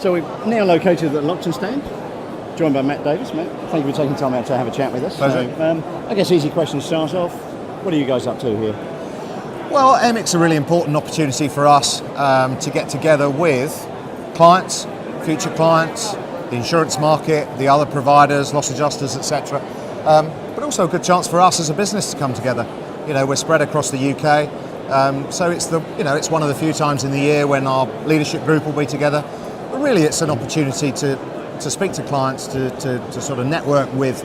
So we're now located at the Lockton stand, joined by Matt Davis. Matt, thank you for taking time out to have a chat with us. Pleasure. So, I guess easy question to start off. What are you guys up to here? Well, Airmic's a really important opportunity for us to get together with clients, future clients, the insurance market, the other providers, loss adjusters, etc. But also a good chance for us as a business to come together. You know, we're spread across the UK, so it's one of the few times in the year when our leadership group will be together. But really, it's an opportunity to speak to clients, to sort of network with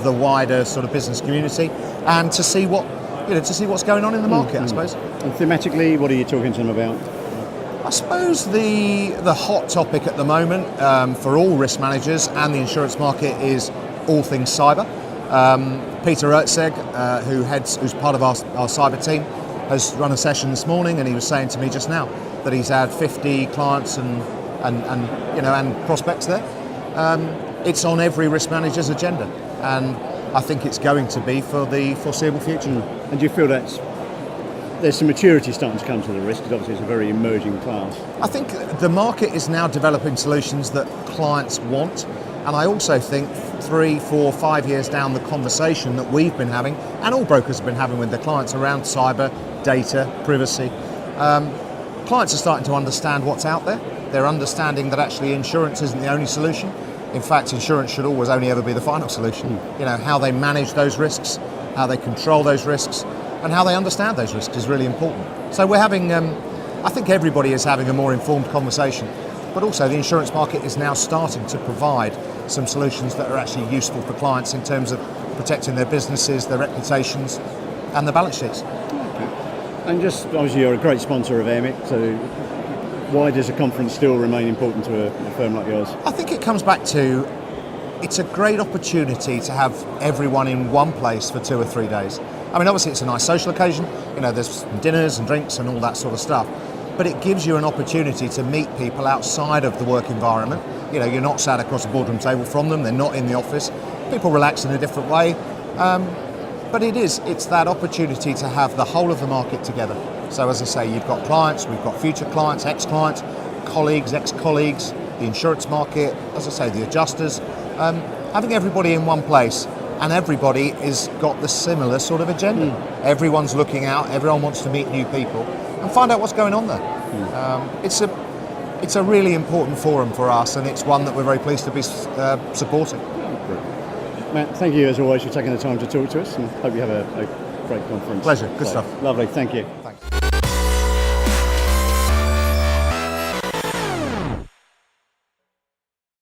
the wider sort of business community, and to see what's going on in the market, I suppose. And thematically, what are you talking to them about? I suppose the hot topic at the moment for all risk managers and the insurance market is all things cyber. Peter Erceg, who's part of our cyber team, has run a session this morning, and he was saying to me just now that he's had 50 clients and prospects there. It's on every risk manager's agenda, and I think it's going to be for the foreseeable future. And do you feel that there's some maturity starting to come to the risk, because obviously it's a very emerging class? I think the market is now developing solutions that clients want, and I also think 3, 4, 5 years down the conversation that we've been having, and all brokers have been having with their clients around cyber, data, privacy, clients are starting to understand what's out there. They're understanding that actually insurance isn't the only solution. In fact, insurance should always only ever be the final solution. You know, how they manage those risks, how they control those risks, and how they understand those risks is really important. So we're having, I think everybody is having a more informed conversation, but also the insurance market is now starting to provide some solutions that are actually useful for clients in terms of protecting their businesses, their reputations, and the balance sheets. Okay. And just, obviously you're a great sponsor of Airmic, so why does a conference still remain important to a firm like yours? I think it comes back to, it's a great opportunity to have everyone in one place for 2 or 3 days. I mean, obviously it's a nice social occasion, you know, there's dinners and drinks and all that sort of stuff, but it gives you an opportunity to meet people outside of the work environment. You know, you're not sat across a boardroom table from them, they're not in the office. People relax in a different way, but it's that opportunity to have the whole of the market together. So as I say, you've got clients, we've got future clients, ex-clients, colleagues, ex-colleagues, the insurance market, as I say, the adjusters, having everybody in one place, and everybody has got the similar sort of agenda. Everyone's looking out, everyone wants to meet new people and find out what's going on there. It's a really important forum for us, and it's one that we're very pleased to be supporting. Matt, thank you as always for taking the time to talk to us, and hope you have a great conference. Pleasure, good stuff. Lovely, thank you.